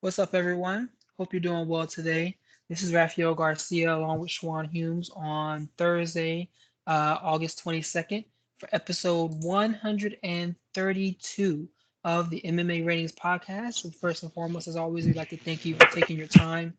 What's up, everyone? Hope you're doing well today. This is Raphael Garcia along with Schwan Humes on Thursday, August 22nd, for episode 132 of the MMA Ratings Podcast. So first and foremost, as always, we'd like to thank you for taking your time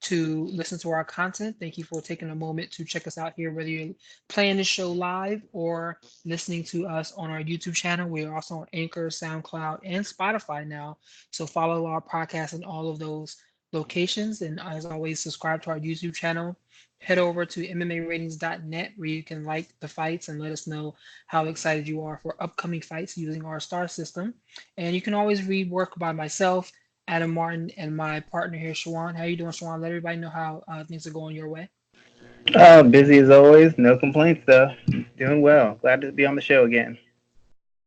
to listen to our content. Thank you for taking a moment to check us out here, whether you're playing the show live or listening to us on our YouTube channel. We are also on Anchor, SoundCloud, and Spotify now. So follow our podcast in all of those locations. And as always, subscribe to our YouTube channel. Head over to MMAratings.net where you can like the fights and let us know how excited you are for upcoming fights using our star system. And you can always read work by myself, Adam Martin, and my partner here, Schwan. How you doing, Schwan? Let everybody know how things are going your way. Busy as always. No complaints though. Doing well. Glad to be on the show again.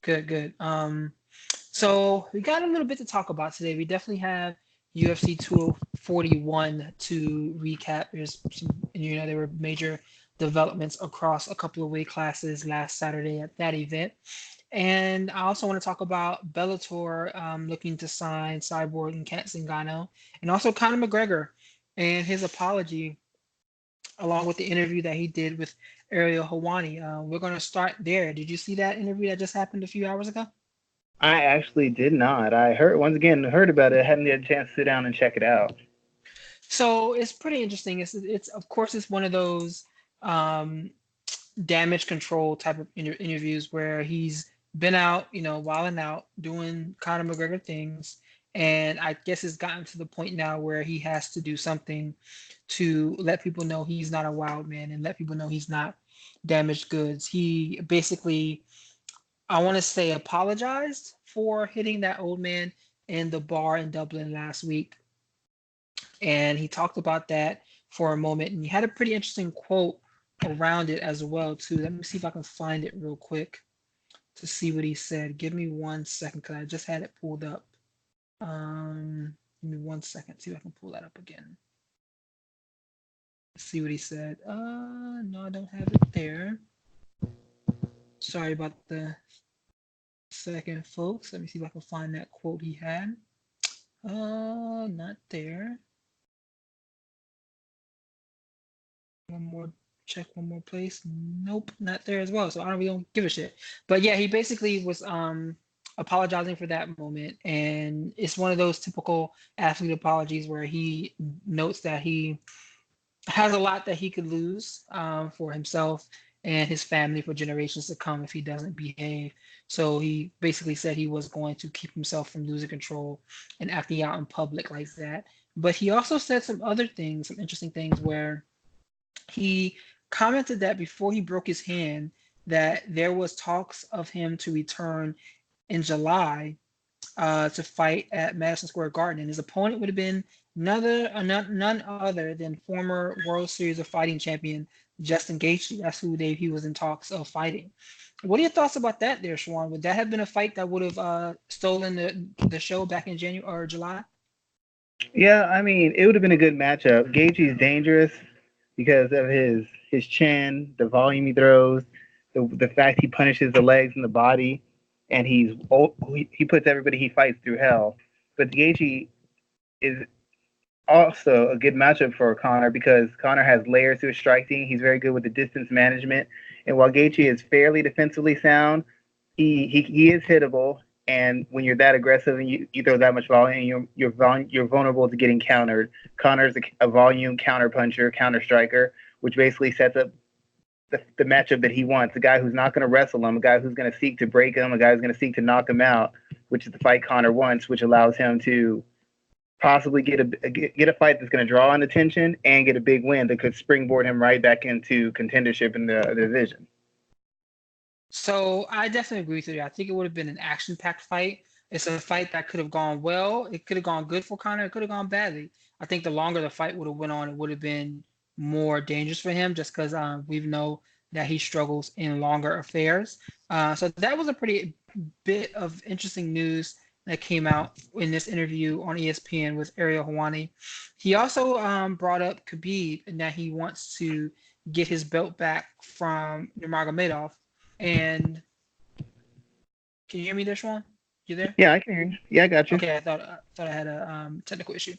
Good, good. So we got a little bit to talk about today. We definitely have UFC 241 to recap. There's some, there were major developments across a couple of weight classes last Saturday at that event. And I also want to talk about Bellator looking to sign Cyborg and Kat Zingano, and also Conor McGregor and his apology along with the interview that he did with Ariel Hawani. We're going to start there. Did you see that interview that just happened a few hours ago? I actually did not. I heard once again heard about it. Hadn't had a chance to sit down and check it out. So it's pretty interesting. It's of course it's one of those um, damage control type of interviews where he's been out, wilding out, doing Conor McGregor things, and I guess it's gotten to the point now where he has to do something to let people know he's not a wild man and let people know he's not damaged goods. He basically, I want to say, apologized for hitting that old man in the bar in Dublin last week, and he talked about that for a moment, and he had a pretty interesting quote around it as well too. Let me see if I can find it real quick to see what he said. Give me 1 second because I just had it pulled up. Give me 1 second. See if I can pull that up again. See what he said. No, I don't have it there. Sorry about the second, folks. Let me see if I can find that quote he had. Not there. One more, check one more place. Nope, not there as well. So I don't give a shit. But yeah, he basically was apologizing for that moment, and it's one of those typical athlete apologies where he notes that he has a lot that he could lose for himself and his family for generations to come if he doesn't behave. So he basically said he was going to keep himself from losing control and acting out in public like that. But he also said some other things, some interesting things where he commented that before he broke his hand, that there was talks of him to return in July to fight at Madison Square Garden, and his opponent would have been none other than former World Series of Fighting champion Justin Gaethje. That's who he was in talks of fighting. What are your thoughts about that, there, Schwan? Would that have been a fight that would have stolen the show back in January or July? Yeah, I mean it would have been a good matchup. Gaethje's dangerous because of his chin, the volume he throws, the fact he punishes the legs and the body, and he puts everybody he fights through hell. But Gaethje is also a good matchup for Connor because Connor has layers to his striking. He's very good with the distance management, and while Gaethje is fairly defensively sound, he is hittable. And when you're that aggressive and you throw that much volume, you're vulnerable to getting countered. Connor's a volume counter puncher, counter striker, which basically sets up the matchup that he wants. A guy who's not going to wrestle him, a guy who's going to seek to break him, a guy who's going to seek to knock him out, which is the fight Connor wants, which allows him to possibly get a fight that's going to draw on attention and get a big win that could springboard him right back into contendership in the division. So I definitely agree with you. I think it would have been an action-packed fight. It's a fight that could have gone well. It could have gone good for Conor. It could have gone badly. I think the longer the fight would have went on, it would have been more dangerous for him, just because we know that he struggles in longer affairs. So that was a pretty bit of interesting news that came out in this interview on ESPN with Ariel Hawani. He also brought up Khabib and that he wants to get his belt back from Nurmagomedov. And can you hear me there, Sean? You there? Yeah, I can hear you. Yeah, I got you. Okay, I thought I had a technical issue.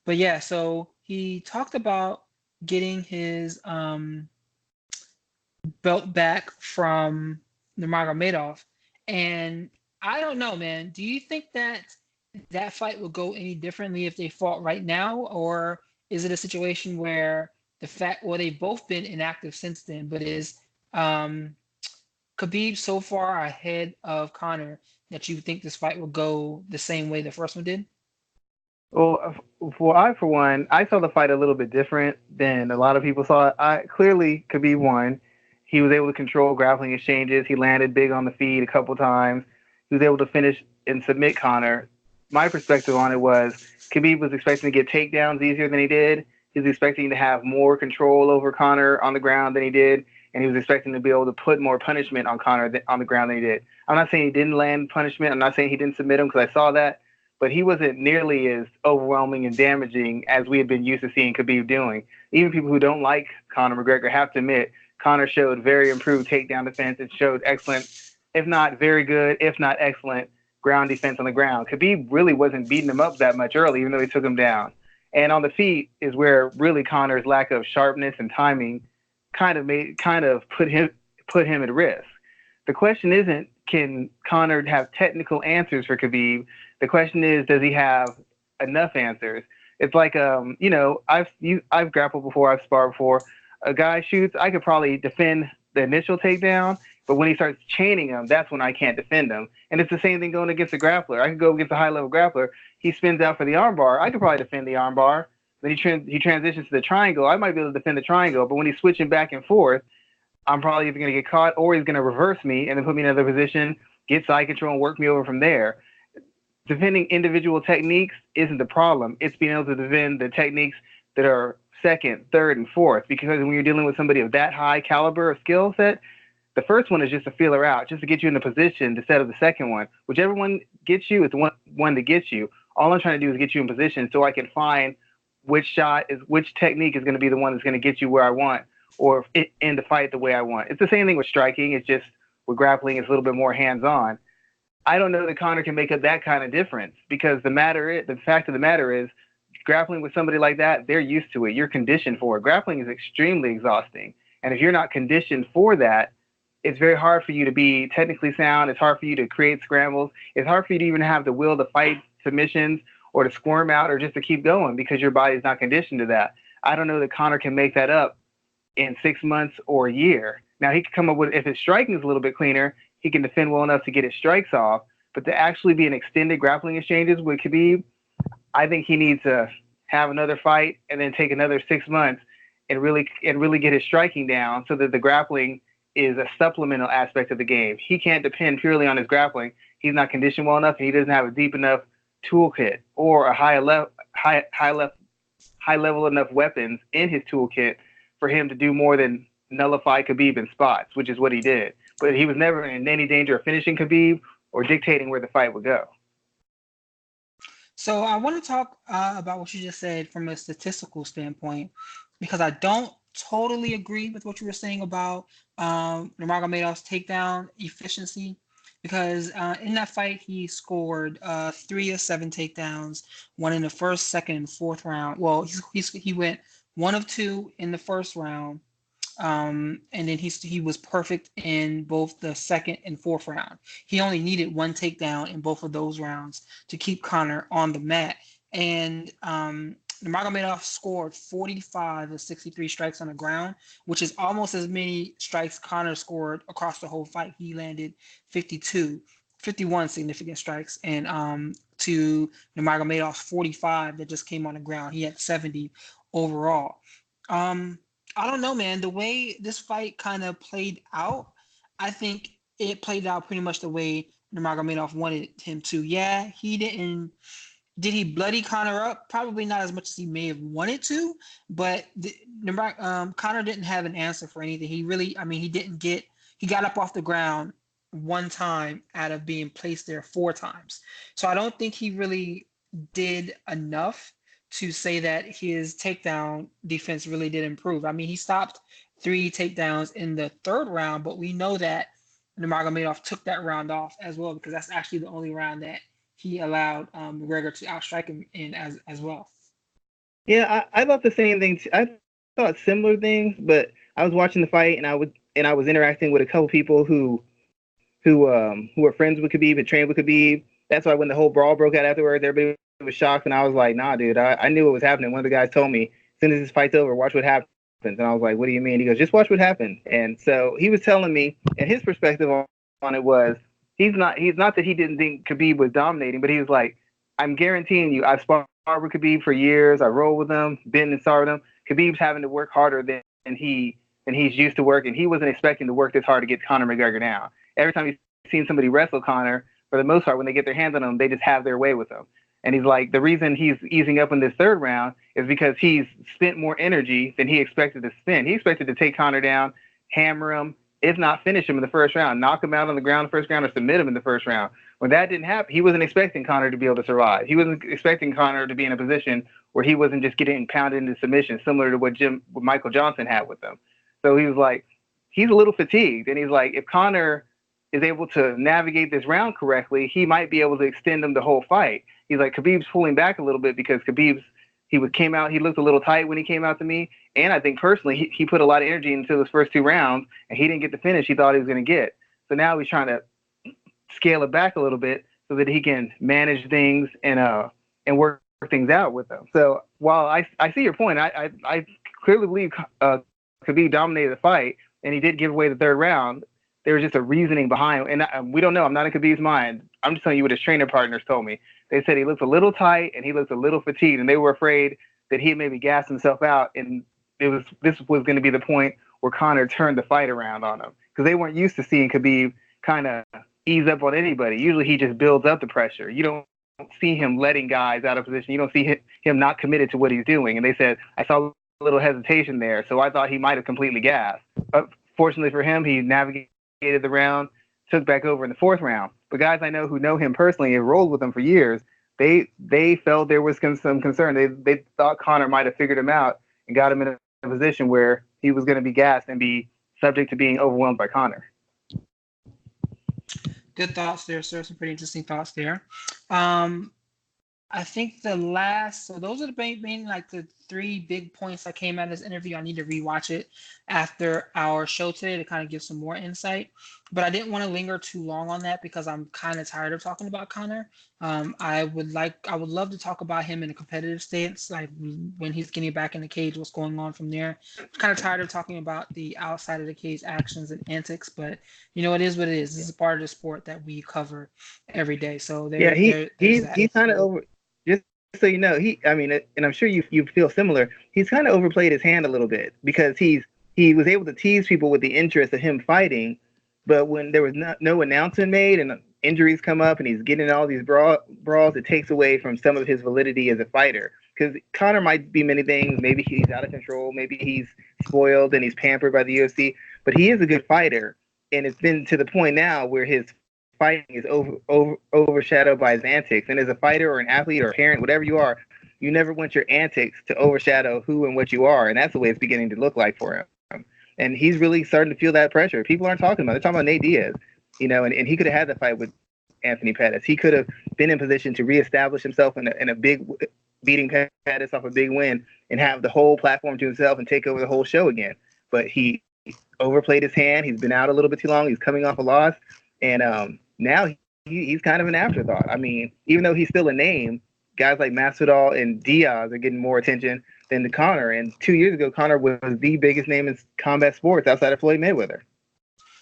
But yeah, so he talked about getting his belt back from Nurmagomedov, and I don't know, man. Do you think that that fight would go any differently if they fought right now, or is it a situation where the fact, well, they've both been inactive since then, but is um, Khabib so far ahead of Conor that you think this fight will go the same way the first one did? Well, for one, I saw the fight a little bit different than a lot of people saw it. I clearly Khabib won. He was able to control grappling exchanges. He landed big on the feet a couple times. He was able to finish and submit Connor. My perspective on it was Khabib was expecting to get takedowns easier than he did. He was expecting to have more control over Connor on the ground than he did, and he was expecting to be able to put more punishment on Connor on the ground than he did. I'm not saying he didn't land punishment. I'm not saying he didn't submit him because I saw that, but he wasn't nearly as overwhelming and damaging as we had been used to seeing Khabib doing. Even people who don't like Conor McGregor have to admit Conor showed very improved takedown defense. It showed excellent, if not very good, if not excellent, ground defense on the ground. Khabib really wasn't beating him up that much early, even though he took him down. And on the feet is where really Conor's lack of sharpness and timing kind of put him at risk. The question isn't can Conor have technical answers for Khabib. The question is, does he have enough answers? It's like I've grappled before, I've sparred before. A guy shoots, I could probably defend the initial takedown, but when he starts chaining him, that's when I can't defend him. And it's the same thing going against a grappler. I could go against a high level grappler. He spins out for the armbar. I could probably defend the armbar. Then he transitions to the triangle. I might be able to defend the triangle, but when he's switching back and forth, I'm probably either going to get caught or he's going to reverse me and then put me in another position, get side control, and work me over from there. Defending individual techniques isn't the problem. It's being able to defend the techniques that are second, third, and fourth. Because when you're dealing with somebody of that high caliber of skill set, the first one is just to feel her out, just to get you in the position to set up the second one. Whichever one gets you is the one that gets you. All I'm trying to do is get you in position so I can find which technique is going to be the one that's going to get you where I want or end the fight the way I want. It's the same thing with striking. It's just with grappling, it's a little bit more hands-on. I don't know that Conor can make up that kind of difference because the fact of the matter is, grappling with somebody like that, they're used to it. You're conditioned for it. Grappling is extremely exhausting, and if you're not conditioned for that, it's very hard for you to be technically sound. It's hard for you to create scrambles. It's hard for you to even have the will to fight submissions or to squirm out or just to keep going because your body's not conditioned to that. I don't know that Conor can make that up in 6 months or a year. Now he could come up with, if his striking is a little bit cleaner, he can defend well enough to get his strikes off. But to actually be in extended grappling exchanges with Khabib, I think he needs to have another fight and then take another 6 months and really get his striking down so that the grappling is a supplemental aspect of the game. He can't depend purely on his grappling. He's not conditioned well enough and he doesn't have a deep enough toolkit or a high level enough weapons in his toolkit for him to do more than nullify Khabib in spots, which is what he did. But he was never in any danger of finishing Khabib or dictating where the fight would go. So I want to talk about what you just said from a statistical standpoint, because I don't totally agree with what you were saying about Nurmagomedov's takedown efficiency. Because in that fight, he scored 3 of 7 takedowns, one in the first, second, and fourth round. Well, he went 1 of 2 in the first round, and then he was perfect in both the second and fourth round. He only needed 1 takedown in both of those rounds to keep Conor on the mat. And Nurmagomedov scored 45 of 63 strikes on the ground, which is almost as many strikes Conor scored across the whole fight. He landed 51 significant strikes, and to Nurmagomedov's 45 that just came on the ground. He had 70 overall. I don't know, man. The way this fight kind of played out, I think it played out pretty much the way Nurmagomedov wanted him to. Yeah, he didn't. Did he bloody Conor up? Probably not as much as he may have wanted to, but Conor didn't have an answer for anything. He really, I mean, he got up off the ground 1 time out of being placed there 4 times. So I don't think he really did enough to say that his takedown defense really did improve. I mean, he stopped 3 takedowns in the third round, but we know that Nurmagomedov took that round off as well, because that's actually the only round that he allowed McGregor to outstrike him in as well. Yeah, I thought the same thing. I thought similar things, but I was watching the fight and I was interacting with a couple people who were friends with Khabib and trained with Khabib. That's why when the whole brawl broke out afterwards, everybody was shocked, and I was like, "Nah, dude, I knew what was happening." One of the guys told me, "As soon as this fight's over, watch what happens." And I was like, "What do you mean?" He goes, "Just watch what happened." And so he was telling me, and his perspective on it was, he's not that he didn't think Khabib was dominating, but he was like, "I'm guaranteeing you, I've sparred with Khabib for years. I rolled with him, been inside with him. Khabib's having to work harder than he's used to work, and he wasn't expecting to work this hard to get Conor McGregor now. Every time he's seen somebody wrestle Conor, for the most part, when they get their hands on him, they just have their way with him." And he's like, the reason he's easing up in this third round is because he's spent more energy than he expected to spend. He expected to take Conor down, hammer him, if not finish him in the first round, knock him out on the ground in the first round, or submit him in the first round. When that didn't happen, he wasn't expecting Conor to be able to survive. He wasn't expecting Conor to be in a position where he wasn't just getting pounded into submission, similar to what Michael Johnson had with him. So he was like, he's a little fatigued. And he's like, if Conor is able to navigate this round correctly, he might be able to extend him the whole fight. He's like, Khabib's pulling back a little bit because he looked a little tight when he came out to me. And I think personally, he put a lot of energy into those first two rounds, and he didn't get the finish he thought he was going to get. So now he's trying to scale it back a little bit so that he can manage things and work things out with them. So while I see your point, I clearly believe Khabib dominated the fight, and he did give away the third round. There was just a reasoning behind it. And we don't know. I'm not in Khabib's mind. I'm just telling you what his trainer partners told me. They said he looks a little tight and he looks a little fatigued, and they were afraid that he had maybe gassed himself out, and this was going to be the point where Conor turned the fight around on him, because they weren't used to seeing Khabib kind of ease up on anybody. Usually he just builds up the pressure. You don't see him letting guys out of position. You don't see him not committed to what he's doing. And they said, I saw a little hesitation there, so I thought he might have completely gassed. But fortunately for him, he navigated the round, took back over in the fourth round. But guys I know who know him personally and rolled with him for years, they felt there was some concern. They thought Conor might have figured him out and got him in a position where he was going to be gassed and be subject to being overwhelmed by Conor. Good thoughts there, sir. Some pretty interesting thoughts there. I think so those are the main like the three big points that came out of this interview. I need to rewatch it after our show today to kind of give some more insight. But I didn't want to linger too long on that because I'm kind of tired of talking about Conor. I would love to talk about him in a competitive stance, like when he's getting back in the cage, what's going on from there. I'm kind of tired of talking about the outside of the cage actions and antics, but it is what it is. This is part of the sport that we cover every day. So he's kind of over. Just so you know, and I'm sure you feel similar. He's kind of overplayed his hand a little bit, because he was able to tease people with the interest of him fighting, but when there was no announcement made and injuries come up and he's getting all these brawls, it takes away from some of his validity as a fighter. Because Conor might be many things. Maybe he's out of control. Maybe he's spoiled and he's pampered by the UFC. But he is a good fighter, and it's been to the point now where his fighting is overshadowed by his antics. And as a fighter or an athlete or a parent, whatever you are, you never want your antics to overshadow who and what you are. And that's the way it's beginning to look like for him. And he's really starting to feel that pressure. People aren't talking about it. They're talking about Nate Diaz, and he could have had the fight with Anthony Pettis. He could have been in position to reestablish himself in a big, beating Pettis off a big win and have the whole platform to himself and take over the whole show again. But he overplayed his hand. He's been out a little bit too long. He's coming off a loss. And now he's kind of an afterthought. I mean, even though he's still a name, guys like Masvidal and Diaz are getting more attention than Conor. And 2 years ago, Conor was the biggest name in combat sports outside of Floyd Mayweather.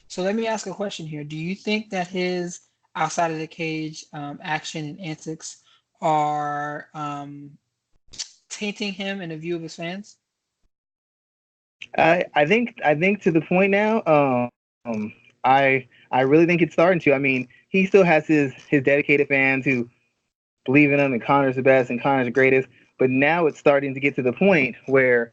So let me ask a question here. Do you think that his outside of the cage action and antics are tainting him in the view of his fans? I think to the point now, I really think it's starting to. I mean, he still has his dedicated fans who believe in him, and Conor's the best and Conor's the greatest. But now it's starting to get to the point where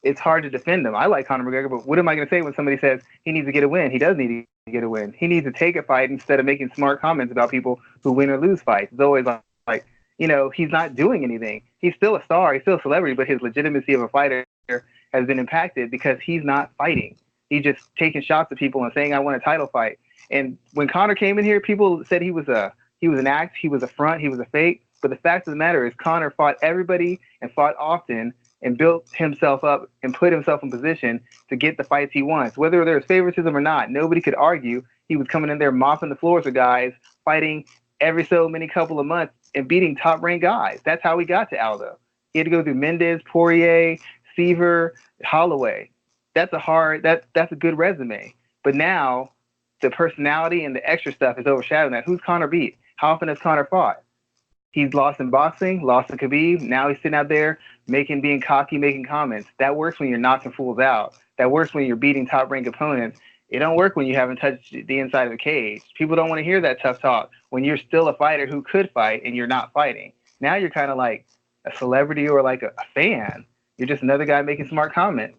it's hard to defend him. I like Conor McGregor, but what am I going to say when somebody says he needs to get a win? He does need to get a win. He needs to take a fight instead of making smart comments about people who win or lose fights. It's always like he's not doing anything. He's still a star. He's still a celebrity, but his legitimacy of a fighter has been impacted because he's not fighting. He's just taking shots at people and saying, I want a title fight. And when Conor came in here, people said he was an act, he was a front, he was a fake. But the fact of the matter is, Conor fought everybody and fought often and built himself up and put himself in position to get the fights he wants. Whether there's favoritism or not, nobody could argue he was coming in there mopping the floors with guys, fighting every so many couple of months and beating top ranked guys. That's how he got to Aldo. He had to go through Mendez, Poirier, Seaver, Holloway. That's a good resume. But now the personality and the extra stuff is overshadowing that. Who's Conor beat? How often has Conor fought? He's lost in boxing, lost to Khabib. Now he's sitting out there being cocky, making comments. That works when you're knocking fools out. That works when you're beating top ranked opponents. It don't work when you haven't touched the inside of the cage. People don't want to hear that tough talk when you're still a fighter who could fight and you're not fighting. Now you're kind of like a celebrity or like a fan. You're just another guy making smart comments.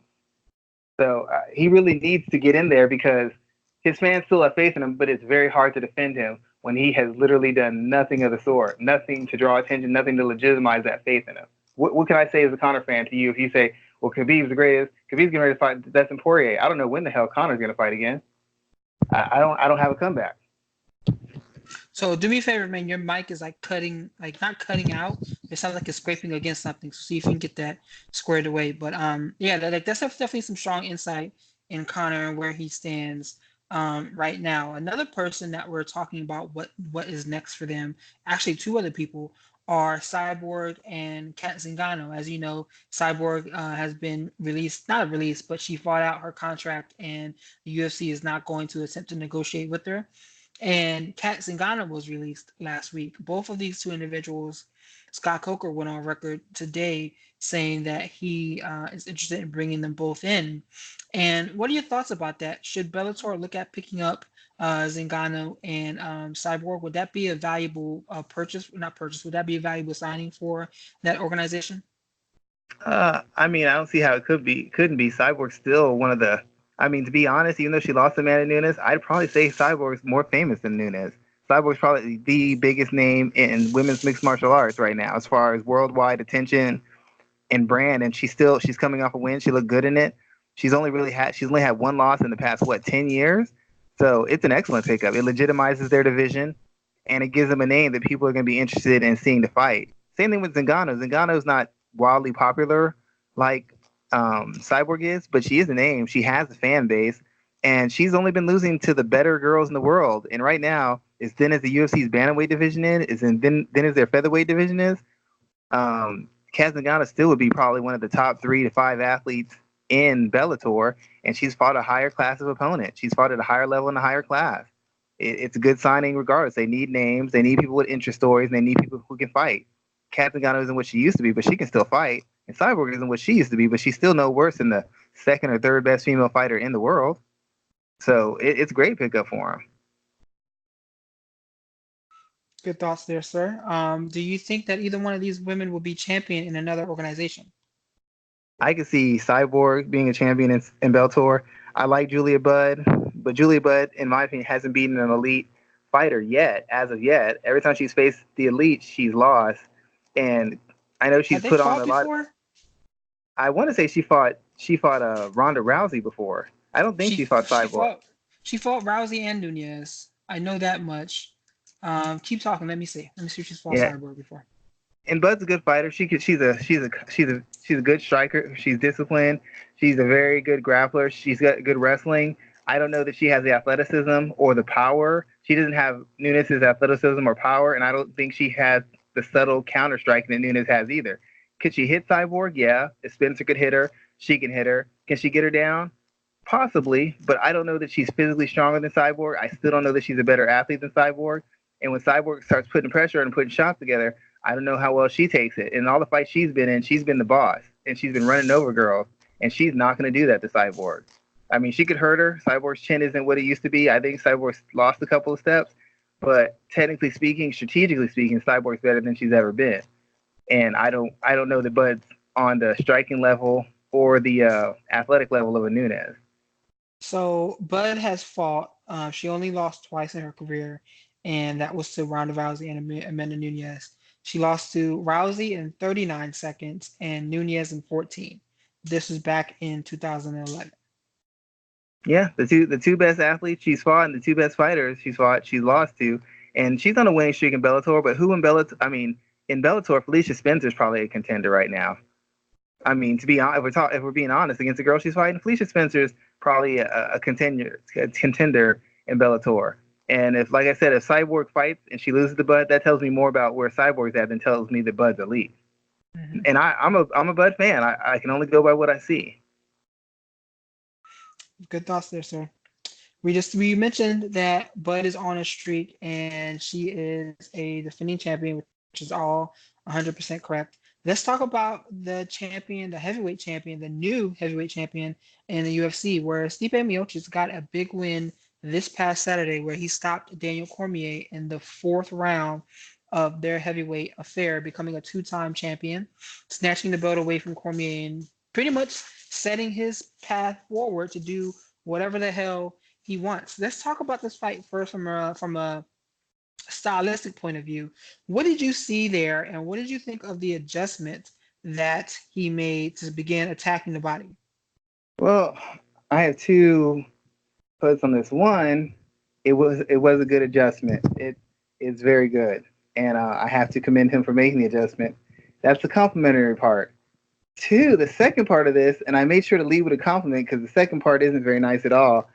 So he really needs to get in there because his fans still have faith in him, but it's very hard to defend him when he has literally done nothing of the sort, nothing to draw attention, nothing to legitimize that faith in him. What can I say as a Conor fan to you if you say, well, Khabib's the greatest, Khabib's getting ready to fight Dustin Poirier. I don't know when the hell Conor's going to fight again. I don't have a comeback. So do me a favor, man. Your mic is like cutting, like not cutting out. It sounds like it's scraping against something. So see if you can get that squared away. But yeah, that's definitely some strong insight in Conor and where he stands right now. Another person that we're talking about what is next for them. Actually, two other people are Cyborg and Kat Zingano. As you know, Cyborg has been released, not released, but she fought out her contract, and the UFC is not going to attempt to negotiate with her. And Kat Zingano was released last week. Both of these two individuals, Scott Coker went on record today saying that he is interested in bringing them both in. And what are your thoughts about that? Should Bellator look at picking up Zingano and Cyborg? Would that be a valuable purchase? Not purchase. Would that be a valuable signing for that organization? I mean, I don't see how it couldn't be. Cyborg's still one of the. I mean, to be honest, even though she lost to Amanda Nunes, I'd probably say Cyborg's more famous than Nunes. Cyborg's probably the biggest name in women's mixed martial arts right now, as far as worldwide attention and brand. And she's coming off a win. She looked good in it. She's only had one loss in the past 10 years. So it's an excellent pickup. It legitimizes their division, and it gives them a name that people are going to be interested in seeing the fight. Same thing with Zingano. Zingano's not wildly popular like Cyborg is, but she is a name. She has a fan base, and she's only been losing to the better girls in the world. And right now, as thin as the UFC's bantamweight division thin as their featherweight division is, Kat Zingano still would be probably one of the top 3 to 5 athletes in Bellator, and she's fought a higher class of opponent. She's fought at a higher level in a higher class. It's a good signing regardless. They need names, they need people with interest stories, and they need people who can fight. Kat Zingano isn't what she used to be, but she can still fight. And Cyborg isn't what she used to be, but she's still no worse than the second or third best female fighter in the world. So it's a great pickup for him. Good thoughts there, sir. Do you think that either one of these women will be champion in another organization? I could see Cyborg being a champion in Bellator. I like Julia Budd, but Julia Budd, in my opinion, hasn't beaten an elite fighter yet, as of yet. Every time she's faced the elite, she's lost. And I know she's put on a lot. I want to say she fought Ronda Rousey before. I don't think she fought Cyborg. She fought Rousey and Nunez. I know that much. Keep talking. Let me see if she's fought Cyborg before. And Bud's a good fighter. She's a good striker. She's disciplined. She's a very good grappler. She's got good wrestling. I don't know that she has the athleticism or the power. She doesn't have Nunes' athleticism or power, and I don't think she has the subtle counter striking that Nunes has either. Could she hit Cyborg? Yeah. If Spencer could hit her, she can hit her. Can she get her down? Possibly, but I don't know that she's physically stronger than Cyborg. I still don't know that she's a better athlete than Cyborg. And when Cyborg starts putting pressure and putting shots together, I don't know how well she takes it. In all the fights she's been in, she's been the boss, and she's been running over girls, and she's not going to do that to Cyborg. I mean, she could hurt her. Cyborg's chin isn't what it used to be. I think Cyborg's lost a couple of steps, but technically speaking, strategically speaking, Cyborg's better than she's ever been. And I don't know that Bud's on the striking level or the athletic level of a Nunes. So Bud has fought. She only lost twice in her career, and that was to Ronda Rousey and Amanda Nunes. She lost to Rousey in 39 seconds and Nunes in 14. This was back in 2011. Yeah, the two best athletes she's fought and the two best fighters she's fought, she's lost to, and she's on a winning streak in Bellator. But who in Bellator? I mean, in Bellator, Felicia Spencer's probably a contender right now. I mean, to be honest, if we're being honest, against the girl she's fighting, Felicia Spencer's probably a contender in Bellator. And if, like I said, if Cyborg fights and she loses to Bud, that tells me more about where Cyborg's at than tells me that Bud's elite. Mm-hmm. And I'm a Bud fan. I can only go by what I see. Good thoughts there, sir. We mentioned that Bud is on a streak and she is a defending champion, which is all 100% correct. Let's talk about the champion, the heavyweight champion, the new heavyweight champion in the UFC, where Stipe Miocic got a big win this past Saturday, where he stopped Daniel Cormier in the fourth round of their heavyweight affair, becoming a two-time champion, snatching the belt away from Cormier and pretty much setting his path forward to do whatever the hell he wants. Let's talk about this fight first from a stylistic point of view. What did you see there, and what did you think of the adjustment that he made to begin attacking the body? Well, I have two puts on this. One, it was a good adjustment. It's very good, and I have to commend him for making the adjustment. That's the complimentary part. Two, the second part of this, and I made sure to leave with a compliment because the second part isn't very nice at all.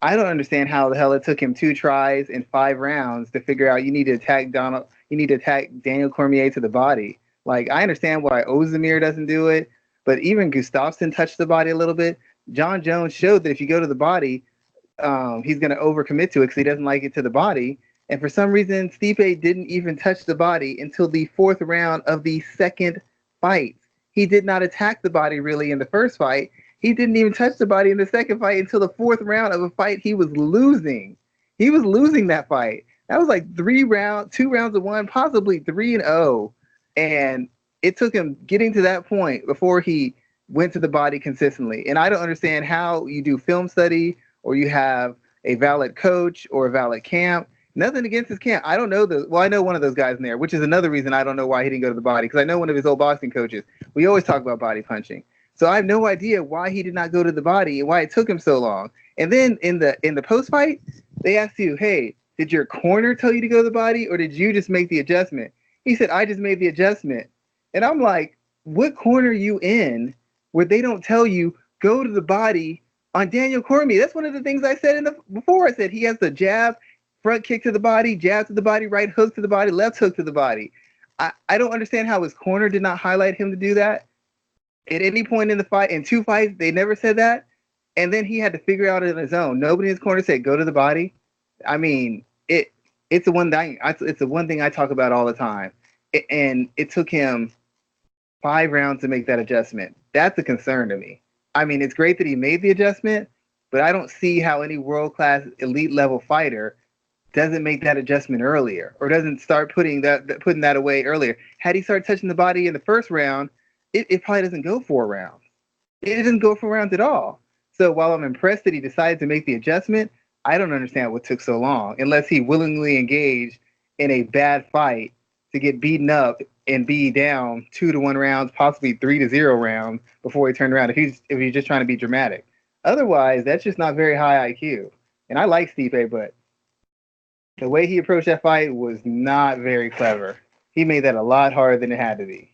I don't understand how the hell it took him 2 tries and 5 rounds to figure out you need to attack Daniel Cormier to the body. Like I understand why Ozdemir doesn't do it, but even Gustafsson touched the body a little bit. John Jones showed that if you go to the body, he's going to overcommit to it because he doesn't like it to the body. And for some reason, Stipe didn't even touch the body until the fourth round of the second fight. He did not attack the body really in the first fight. He didn't even touch the body in the second fight until the fourth round of a fight he was losing. He was losing that fight. That was like 2 rounds of one, possibly 3-0. And it took him getting to that point before he went to the body consistently. And I don't understand how you do film study or you have a valid coach or a valid camp. Nothing against his camp. I don't know well, I know one of those guys in there, which is another reason I don't know why he didn't go to the body. Because I know one of his old boxing coaches. We always talk about body punching. So I have no idea why he did not go to the body and why it took him so long. And then in the post fight, they asked you, hey, did your corner tell you to go to the body or did you just make the adjustment? He said, I just made the adjustment. And I'm like, what corner are you in where they don't tell you go to the body on Daniel Cormier? That's one of the things I said before. I said he has the jab, front kick to the body, jab to the body, right hook to the body, left hook to the body. I don't understand how his corner did not highlight him to do that. At any point in the fight, in 2 fights, they never said that. And then he had to figure out it on his own. Nobody in his corner said, go to the body. I mean, it's the one thing it's the one thing I talk about all the time. And it took him 5 rounds to make that adjustment. That's a concern to me. I mean, it's great that he made the adjustment, but I don't see how any world-class elite level fighter doesn't make that adjustment earlier or doesn't start putting that away earlier. Had he started touching the body in the first round, it probably doesn't go 4 rounds. It doesn't go 4 rounds at all. So while I'm impressed that he decided to make the adjustment, I don't understand what took so long unless he willingly engaged in a bad fight to get beaten up and be down 2-1 rounds, possibly 3-0 rounds before he turned around. If he's just trying to be dramatic, otherwise that's just not very high IQ. And I like Stipe, but the way he approached that fight was not very clever. He made that a lot harder than it had to be.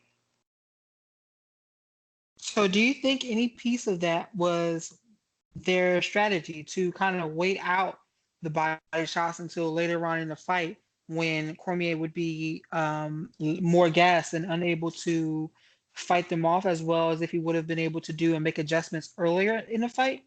So, do you think any piece of that was their strategy to kind of wait out the body shots until later on in the fight when Cormier would be more gassed and unable to fight them off as well as if he would have been able to do and make adjustments earlier in the fight?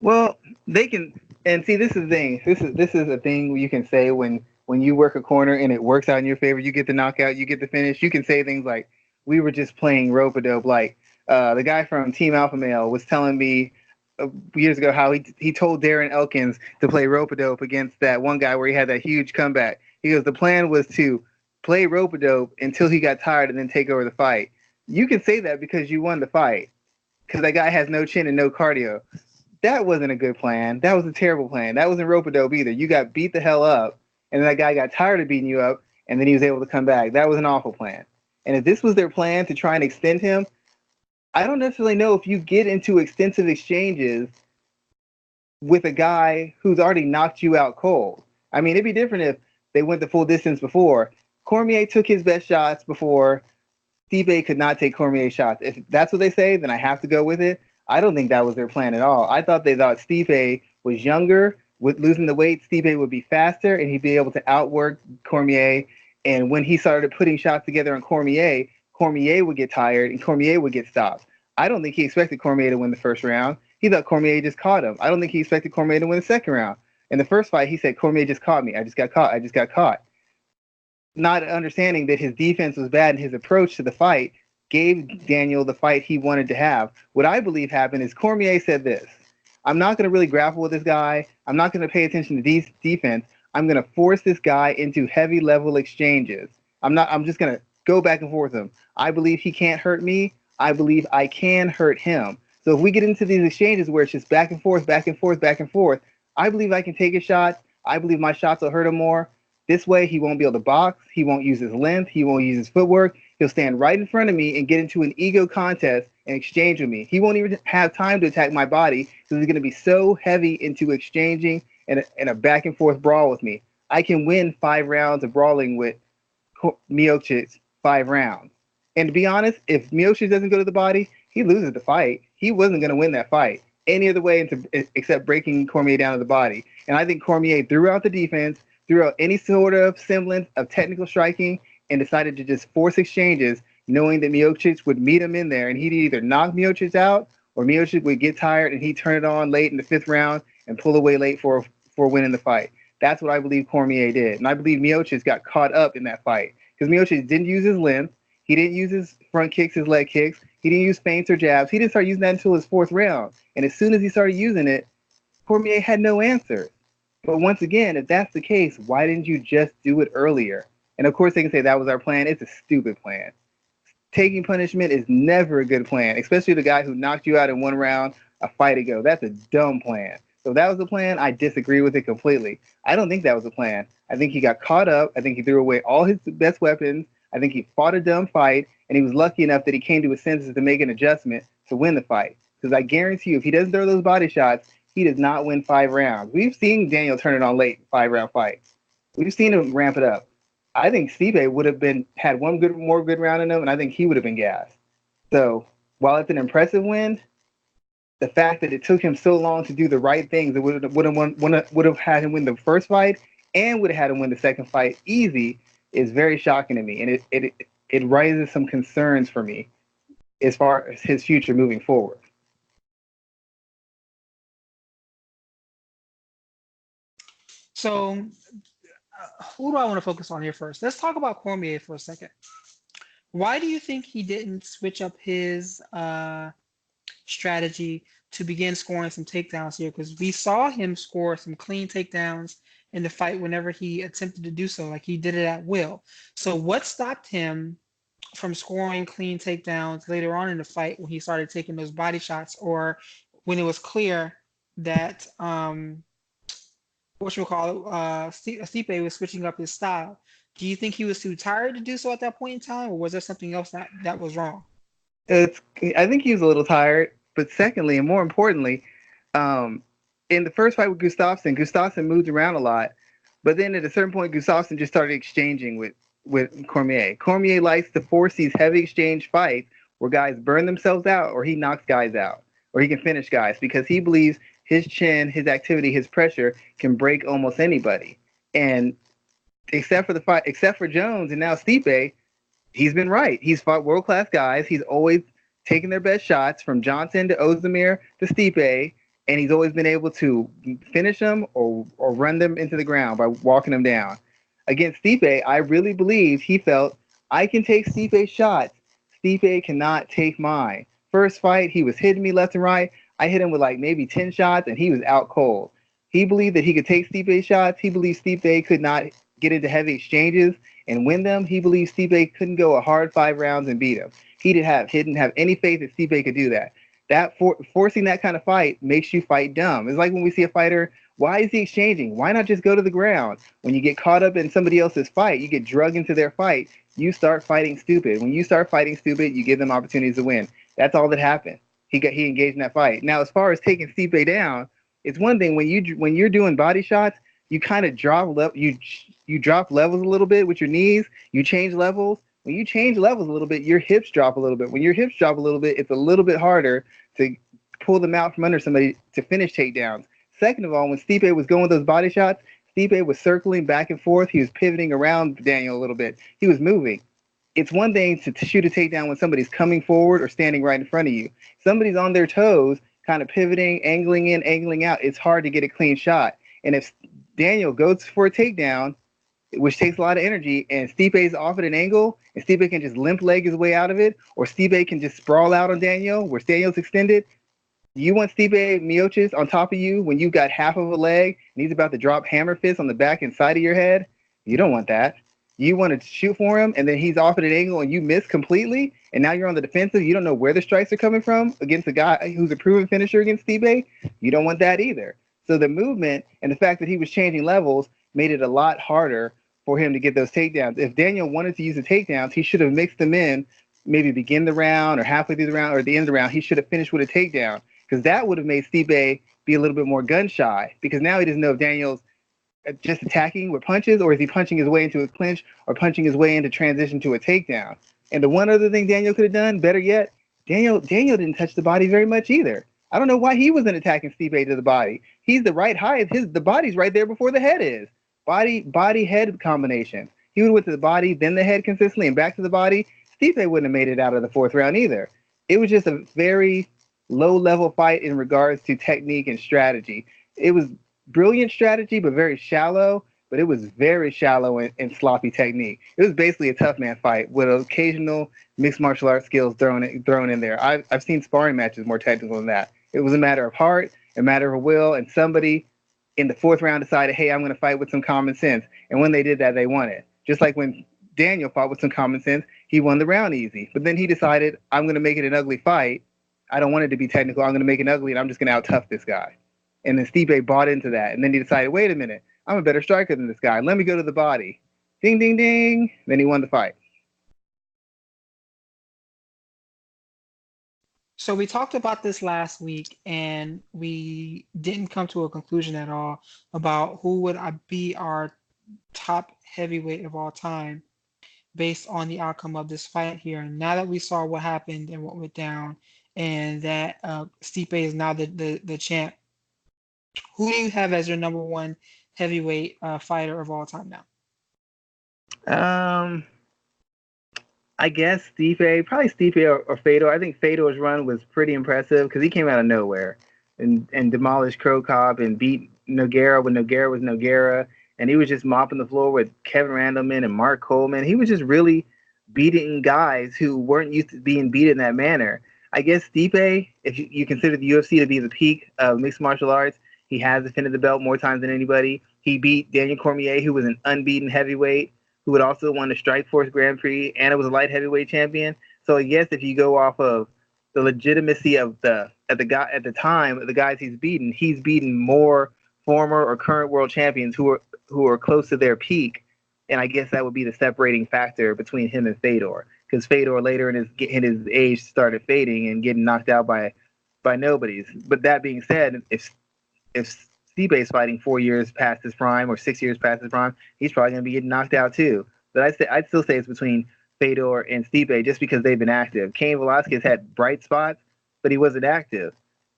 Well, they can, and see, this is the thing. This is a thing you can say when you work a corner and it works out in your favor. You get the knockout, you get the finish. You can say things like, "We were just playing rope a dope." Like the guy from Team Alpha Male was telling me years ago how he told Darren Elkins to play rope a dope against that one guy where he had that huge comeback. He goes, the plan was to play rope a dope until he got tired and then take over the fight. You can say that because you won the fight because that guy has no chin and no cardio. That wasn't a good plan. That was a terrible plan. That wasn't rope a dope either. You got beat the hell up, and then that guy got tired of beating you up, and then he was able to come back. That was an awful plan. And if this was their plan to try and extend him, I don't necessarily know if you get into extensive exchanges with a guy who's already knocked you out cold. I mean, it'd be different if they went the full distance before. Cormier took his best shots before. Stipe could not take Cormier's shots. If that's what they say, then I have to go with it. I don't think that was their plan at all. I thought they thought Stipe was younger. With losing the weight, Stipe would be faster and he'd be able to outwork Cormier. And when he started putting shots together on Cormier, Cormier would get tired and Cormier would get stopped. I don't think he expected Cormier to win the first round. He thought Cormier just caught him. I don't think he expected Cormier to win the second round. In the first fight, he said, Cormier just caught me. I just got caught. I just got caught. Not understanding that his defense was bad and his approach to the fight gave Daniel the fight he wanted to have. What I believe happened is Cormier said this: I'm not going to really grapple with this guy. I'm not going to pay attention to defense. I'm going to force this guy into heavy level exchanges. I'm just going to go back and forth with him. I believe he can't hurt me. I believe I can hurt him. So if we get into these exchanges where it's just back and forth, back and forth, back and forth, I believe I can take his shots. I believe my shots will hurt him more. This way, he won't be able to box. He won't use his length. He won't use his footwork. He'll stand right in front of me and get into an ego contest and exchange with me. He won't even have time to attack my body because he's going to be so heavy into exchanging and a back and forth brawl with me. I can win 5 rounds of brawling with Miocic 5 rounds. And to be honest, if Miocic doesn't go to the body, he loses the fight. He wasn't going to win that fight any other way except breaking Cormier down to the body. And I think Cormier threw out the defense, threw out any sort of semblance of technical striking, and decided to just force exchanges, knowing that Miocic would meet him in there, and he'd either knock Miocic out or Miocic would get tired and he'd turn it on late in the 5th round and pull away late for winning the fight. That's what I believe Cormier did. And I believe Miocic got caught up in that fight because Miocic didn't use his length. He didn't use his front kicks, his leg kicks. He didn't use feints or jabs. He didn't start using that until his 4th round. And as soon as he started using it, Cormier had no answers. But once again, if that's the case, why didn't you just do it earlier? And of course, they can say that was our plan. It's a stupid plan. Taking punishment is never a good plan, especially the guy who knocked you out in 1 round a fight ago. That's a dumb plan. So if that was the plan, I disagree with it completely. I don't think that was the plan. I think he got caught up. I think he threw away all his best weapons. I think he fought a dumb fight, and he was lucky enough that he came to his senses to make an adjustment to win the fight. Because I guarantee you, if he doesn't throw those body shots, he does not win 5 rounds. We've seen Daniel turn it on late 5-round fights. We've seen him ramp it up. I think Stipe would have had one more good round in him, and I think he would have been gassed. So while it's an impressive win, the fact that it took him so long to do the right things, it would have had him win the first fight and would have had him win the second fight easy, is very shocking to me, and it raises some concerns for me as far as his future moving forward. So, who do I want to focus on here first? Let's talk about Cormier for a second. Why do you think he didn't switch up his strategy to begin scoring some takedowns here? Because we saw him score some clean takedowns in the fight whenever he attempted to do so, like he did it at will. So what stopped him from scoring clean takedowns later on in the fight when he started taking those body shots, or when it was clear that Stipe was switching up his style? Do you think he was too tired to do so at that point in time, or was there something else that was wrong? I think he was a little tired, but secondly, and more importantly, in the first fight with Gustafsson moved around a lot, but then at a certain point, Gustafsson just started exchanging with Cormier. Cormier likes to force these heavy exchange fights where guys burn themselves out, or he knocks guys out, or he can finish guys, because he believes his chin, his activity, his pressure can break almost anybody. And except for Jones and now Stipe, he's been right. He's fought world-class guys. He's always taken their best shots, from Johnson to Ozdemir to Stipe, and he's always been able to finish them or run them into the ground by walking them down. Against Stipe, I really believe he felt, I can take Stipe's shots. Stipe cannot take mine. First fight, he was hitting me left and right. I hit him with like maybe 10 shots, and he was out cold. He believed that he could take Stipe's shots. He believed Stipe could not get into heavy exchanges and win them. He believed Stipe couldn't go a hard 5 rounds and beat him. He didn't have any faith that Stipe could do that. Forcing that kind of fight makes you fight dumb. It's like when we see a fighter, why is he exchanging? Why not just go to the ground? When you get caught up in somebody else's fight, you get drugged into their fight, you start fighting stupid. When you start fighting stupid, you give them opportunities to win. That's all that happened. He engaged in that fight. Now, as far as taking Stipe down, It's one thing when you're doing body shots, you kind of you drop levels a little bit with your knees. You change levels. When you change levels a little bit, your hips drop a little bit. When your hips drop a little bit, it's a little bit harder to pull them out from under somebody to finish takedowns. Second of all, when Stipe was going with those body shots, Stipe was circling back and forth. He was pivoting around Daniel a little bit. He was moving. It's one thing to shoot a takedown when somebody's coming forward or standing right in front of you. Somebody's on their toes, kind of pivoting, angling in, angling out. It's hard to get a clean shot. And if Daniel goes for a takedown, which takes a lot of energy, and Stipe's off at an angle, and Stipe can just limp leg his way out of it, or Stipe can just sprawl out on Daniel, where Daniel's extended. You want Stipe Miocic on top of you when you've got half of a leg and he's about to drop hammer fist on the back and side of your head? You don't want that. You want to shoot for him, and then he's off at an angle and you miss completely, and now you're on the defensive. You don't know where the strikes are coming from against a guy who's a proven finisher against Stipe. You don't want that either. So the movement and the fact that he was changing levels made it a lot harder for him to get those takedowns. If Daniel wanted to use the takedowns, he should have mixed them in, maybe begin the round or halfway through the round or at the end of the round. He should have finished with a takedown, because that would have made Stipe be a little bit more gun shy, because now he doesn't know if Daniel's just attacking with punches, or is he punching his way into a clinch or punching his way into transition to a takedown. And the one other thing Daniel could have done, better yet, Daniel didn't touch the body very much either. I don't know why he wasn't attacking Stipe to the body. He's the right height. The body's right there before the head is. Body head combination. He would have went to the body, then the head consistently, and back to the body. Stipe wouldn't have made it out of the fourth round either. It was just a very low level fight in regards to technique and strategy. It was brilliant strategy, but very shallow. But it was very shallow and sloppy technique. It was basically a tough man fight with occasional mixed martial arts skills thrown in there. I've seen sparring matches more technical than that. It was a matter of heart, a matter of will, and somebody in the fourth round decided, hey, I'm going to fight with some common sense. And when they did that, they won it. Just like when Daniel fought with some common sense, he won the round easy. But then he decided, I'm going to make it an ugly fight. I don't want it to be technical. I'm going to make it ugly, and I'm just going to out-tough this guy. And then Stipe bought into that. And then he decided, wait a minute, I'm a better striker than this guy. Let me go to the body. Ding, ding, ding. Then he won the fight. So we talked about this last week, and we didn't come to a conclusion at all about who would be our top heavyweight of all time based on the outcome of this fight here. And now that we saw what happened and what went down, and that Stipe is now the champ, who do you have as your number one heavyweight fighter of all time now? I guess probably Stipe or Fedor. I think Fedor's run was pretty impressive because he came out of nowhere and demolished Crow Cop and beat Nogueira when Nogueira was Nogueira. And he was just mopping the floor with Kevin Randleman and Mark Coleman. He was just really beating guys who weren't used to being beat in that manner. I guess Stipe, if you consider the UFC to be the peak of mixed martial arts, he has defended the belt more times than anybody. He beat Daniel Cormier, who was an unbeaten heavyweight, who had also won the Strikeforce Grand Prix, and it was a light heavyweight champion. So I guess if you go off of the legitimacy of the guys he's beaten more former or current world champions who are close to their peak, and I guess that would be the separating factor between him and Fedor, because Fedor later in his age started fading and getting knocked out by nobodies. But that being said, if Stipe is fighting 4 years past his prime or 6 years past his prime, he's probably going to be getting knocked out too. But I'd still say it's between Fedor and Stipe just because they've been active. Cain Velasquez had bright spots, but he wasn't active.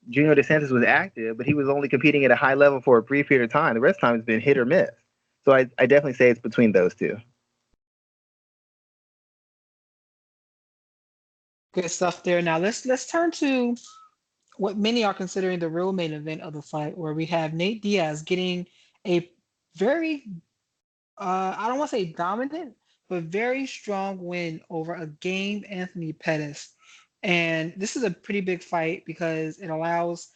Junior Dos Santos was active, but he was only competing at a high level for a brief period of time. The rest of the time it's been hit or miss. So I definitely say it's between those two. Good stuff there. Now let's turn to what many are considering the real main event of the fight, where we have Nate Diaz getting a very, I don't want to say dominant, but very strong win over a game Anthony Pettis. And this is a pretty big fight because it allows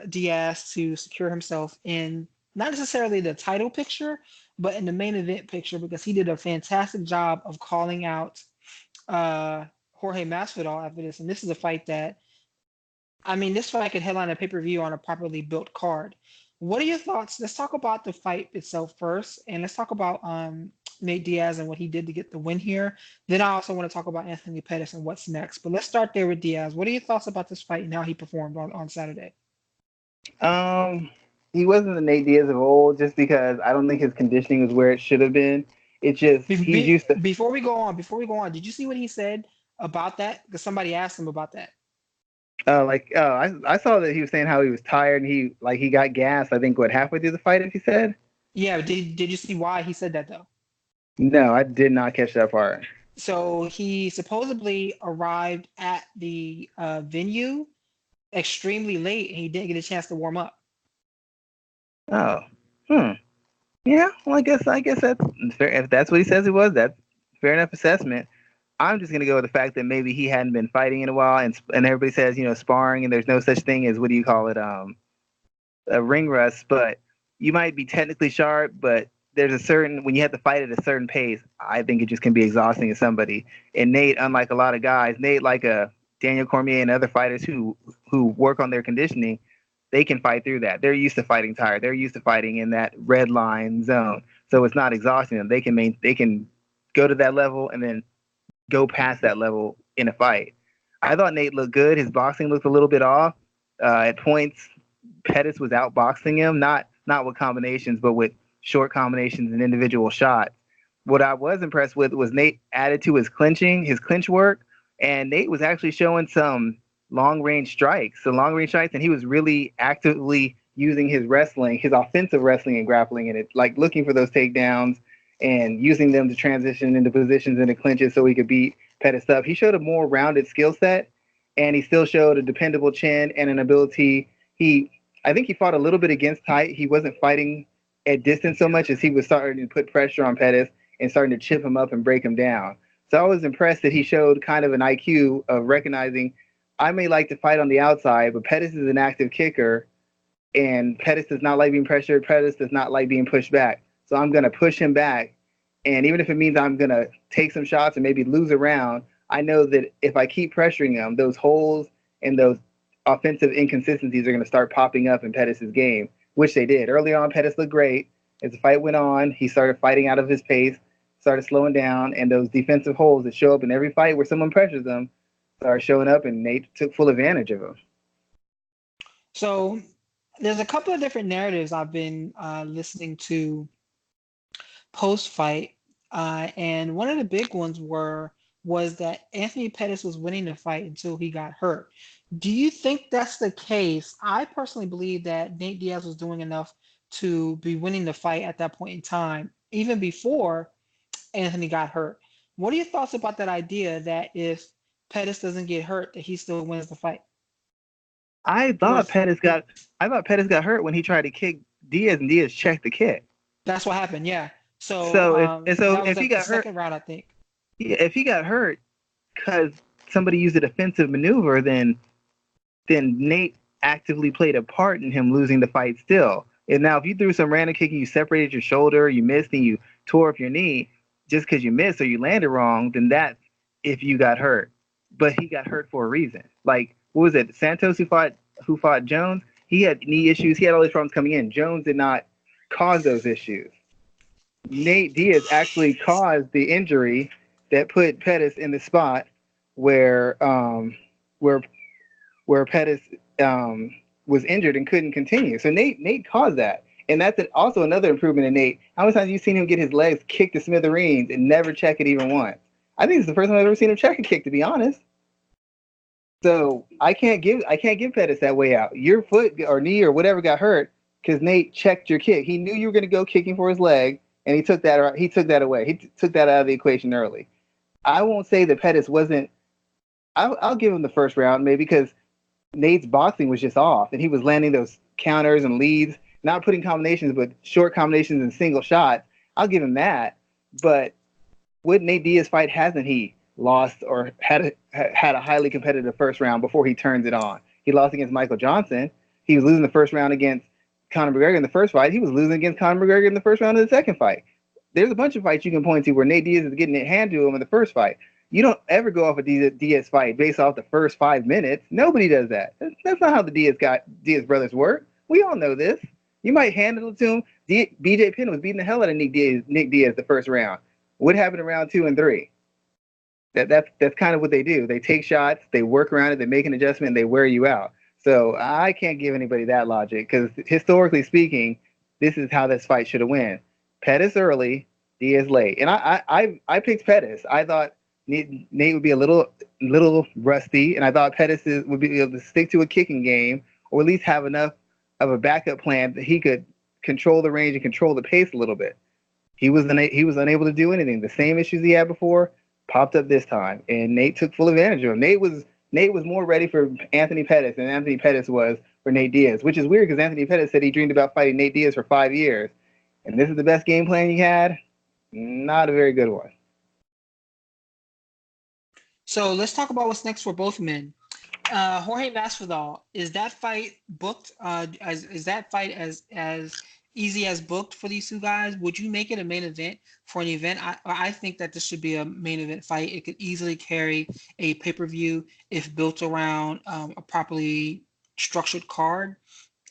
Diaz to secure himself in not necessarily the title picture, but in the main event picture, because he did a fantastic job of calling out Jorge Masvidal after this. And this is a fight that, I mean, this fight could headline a pay-per-view on a properly built card. What are your thoughts? Let's talk about the fight itself first, and let's talk about Nate Diaz and what he did to get the win here. Then I also want to talk about Anthony Pettis and what's next. But let's start there with Diaz. What are your thoughts about this fight and how he performed on Saturday? Um, he wasn't the Nate Diaz of old just because I don't think his conditioning was where it should have been. It's just he's used to. Before we go on, did you see what he said about that? Because somebody asked him about that. I saw that he was saying how he was tired and he got gassed. I think what halfway through the fight, if he said. Yeah, did you see why he said that though? No, I did not catch that part. So he supposedly arrived at the venue extremely late and he didn't get a chance to warm up. Oh, hmm. Yeah. Well, I guess that's fair. If that's what he says it was, that's fair enough assessment. I'm just gonna go with the fact that maybe he hadn't been fighting in a while, and everybody says sparring, and there's no such thing as what do you call it a ring rust, but you might be technically sharp, but there's a certain when you have to fight at a certain pace, I think it just can be exhausting to somebody. And Nate, unlike a lot of guys, Nate like a Daniel Cormier and other fighters who work on their conditioning, they can fight through that. They're used to fighting tired. They're used to fighting in that red line zone, so it's not exhausting them. They can go to that level and then go past that level in a fight. I thought Nate looked good. His boxing looked a little bit off. At points, Pettis was outboxing him, not with combinations, but with short combinations and individual shots. What I was impressed with was Nate added to his clinch work, and Nate was actually showing some long range strikes, and he was really actively using his wrestling, his offensive wrestling and grappling in it, like looking for those takedowns and using them to transition into positions into clinches so he could beat Pettis up. He showed a more rounded skill set, and he still showed a dependable chin and an ability. I think he fought a little bit against height. He wasn't fighting at distance so much as he was starting to put pressure on Pettis and starting to chip him up and break him down. So I was impressed that he showed kind of an IQ of recognizing I may like to fight on the outside, but Pettis is an active kicker, and Pettis does not like being pressured. Pettis does not like being pushed back. So I'm going to push him back. And even if it means I'm going to take some shots and maybe lose a round, I know that if I keep pressuring him, those holes and those offensive inconsistencies are going to start popping up in Pettis' game, which they did. Early on, Pettis looked great. As the fight went on, he started fighting out of his pace, started slowing down, and those defensive holes that show up in every fight where someone pressures them started showing up, and Nate took full advantage of them. So there's a couple of different narratives I've been listening to post fight, and one of the big ones was that Anthony Pettis was winning the fight until he got hurt. Do you think that's the case? I personally believe that Nate Diaz was doing enough to be winning the fight at that point in time, even before Anthony got hurt. What are your thoughts about that idea that if Pettis doesn't get hurt, that he still wins the fight? I Or thought Pettis got I thought Pettis got hurt when he tried to kick Diaz and Diaz checked the kick. that's what happened, yeah. So So that was if he like the got hurt, second round, I think. yeah, if he got hurt because somebody used a defensive maneuver, then Nate actively played a part in him losing the fight still. And now if you threw some random kick and you separated your shoulder, you missed and you tore up your knee just because you missed or you landed wrong, then that's if you got hurt. But he got hurt for a reason. Like what was it? Santos who fought Jones? He had knee issues. He had all these problems coming in. Jones did not cause those issues. Nate Diaz actually caused the injury that put Pettis in the spot where where where Pettis was injured and couldn't continue. So Nate caused that, and that's also another improvement in Nate. How many times have you seen him get his legs kicked to smithereens and never check it even once? I think it's the first time I've ever seen him check a kick, to be honest. So I can't give Pettis that way out. Your foot or knee or whatever got hurt because Nate checked your kick. He knew you were going to go kicking for his leg, and he took that away. Took that out of the equation early. I won't say that Pettis wasn't. I'll give him the first round maybe because Nate's boxing was just off, and he was landing those counters and leads, not putting combinations, but short combinations and single shots. I'll give him that. But with Nate Diaz fight, hasn't he lost or had a highly competitive first round before he turns it on? He lost against Michael Johnson. He was losing the first round against Conor McGregor in the first fight. He was losing against Conor McGregor in the first round of the second fight. There's a bunch of fights you can point to where Nate Diaz is getting it handed to him in the first fight. You don't ever go off a Diaz fight based off the first 5 minutes. Nobody does that. That's not how the Diaz brothers work. We all know this. You might handle it to him. BJ Penn was beating the hell out of Nick Diaz the first round. What happened in round 2 and 3? That's kind of what they do. They take shots, they work around it, they make an adjustment, and they wear you out. So I can't give anybody that logic because historically speaking, this is how this fight should have went. Pettis early, Diaz late, and I picked Pettis. I thought Nate would be a little rusty, and I thought Pettis would be able to stick to a kicking game or at least have enough of a backup plan that he could control the range and control the pace a little bit. He was unable to do anything. The same issues he had before popped up this time, and Nate took full advantage of him. Nate was more ready for Anthony Pettis than Anthony Pettis was for Nate Diaz, which is weird because Anthony Pettis said he dreamed about fighting Nate Diaz for 5 years, and this is the best game plan he had. Not a very good one. So let's talk about what's next for both men. Jorge Masvidal, is that fight booked? Is that fight as easy as booked for these two guys? Would you make it a main event for an event? I think that this should be a main event fight. It could easily carry a pay-per-view if built around a properly structured card.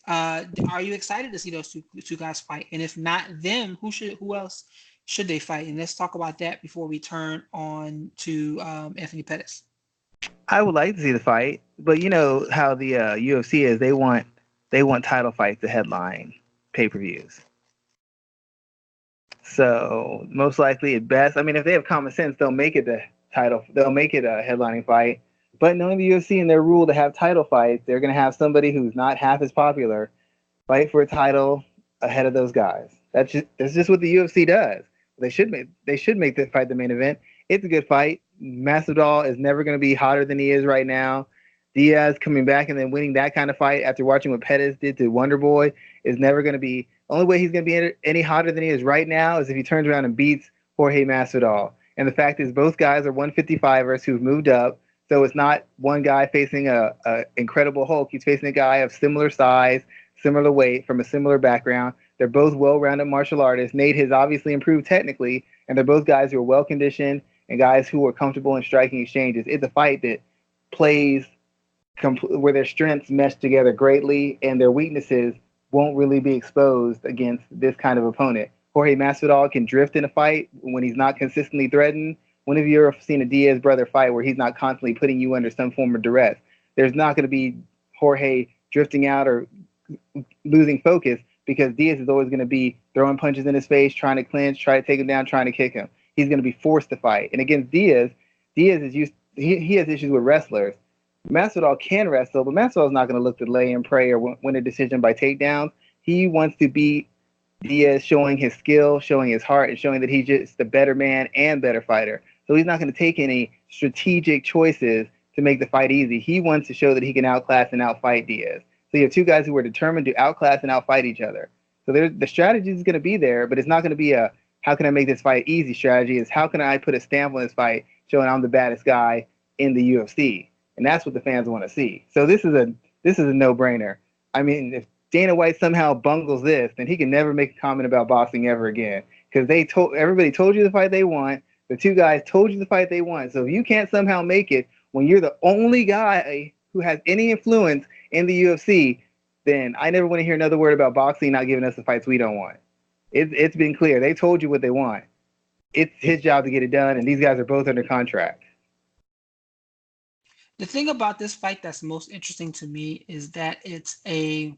Are you excited to see those two guys fight? And if not them, who else should they fight? And let's talk about that before we turn on to Anthony Pettis. I would like to see the fight, but you know how the UFC is. They want title fights to headline pay-per-views. So most likely at best, I mean, if they have common sense, they'll make it the title. They'll make it a headlining fight. But knowing the UFC and their rule to have title fights, they're going to have somebody who's not half as popular fight for a title ahead of those guys. That's just what the UFC does. They should make the fight the main event. It's a good fight. Masvidal is never going to be hotter than he is right now. Diaz coming back and then winning that kind of fight after watching what Pettis did to Wonder Boy is never going to be. Only way he's going to be any hotter than he is right now is if he turns around and beats Jorge Masvidal. And the fact is, both guys are 155ers who've moved up. So it's not one guy facing a incredible Hulk. He's facing a guy of similar size, similar weight, from a similar background. They're both well-rounded martial artists. Nate has obviously improved technically, and they're both guys who are well-conditioned and guys who are comfortable in striking exchanges. It's a fight that plays where their strengths mesh together greatly and their weaknesses won't really be exposed against this kind of opponent. Jorge Masvidal can drift in a fight when he's not consistently threatened. When have you ever seen a Diaz brother fight where he's not constantly putting you under some form of duress? There's not going to be Jorge drifting out or losing focus because Diaz is always going to be throwing punches in his face, trying to clinch, try to take him down, trying to kick him. He's going to be forced to fight. And against Diaz is used. He has issues with wrestlers. Masvidal can wrestle, but Masvidal's not going to look to lay and pray or win a decision by takedowns. He wants to beat Diaz, showing his skill, showing his heart, and showing that he's just the better man and better fighter. So he's not going to take any strategic choices to make the fight easy. He wants to show that he can outclass and outfight Diaz. So you have two guys who are determined to outclass and outfight each other. So the strategy is going to be there, but it's not going to be a how can I make this fight easy strategy. It's how can I put a stamp on this fight showing I'm the baddest guy in the UFC. And that's what the fans want to see. So this is a no-brainer. I mean, if Dana White somehow bungles this, then he can never make a comment about boxing ever again. Because everybody told you the fight they want. The two guys told you the fight they want. So if you can't somehow make it when you're the only guy who has any influence in the UFC, then I never want to hear another word about boxing not giving us the fights we don't want. It's been clear. They told you what they want. It's his job to get it done, and these guys are both under contract. The thing about this fight that's most interesting to me is that it's a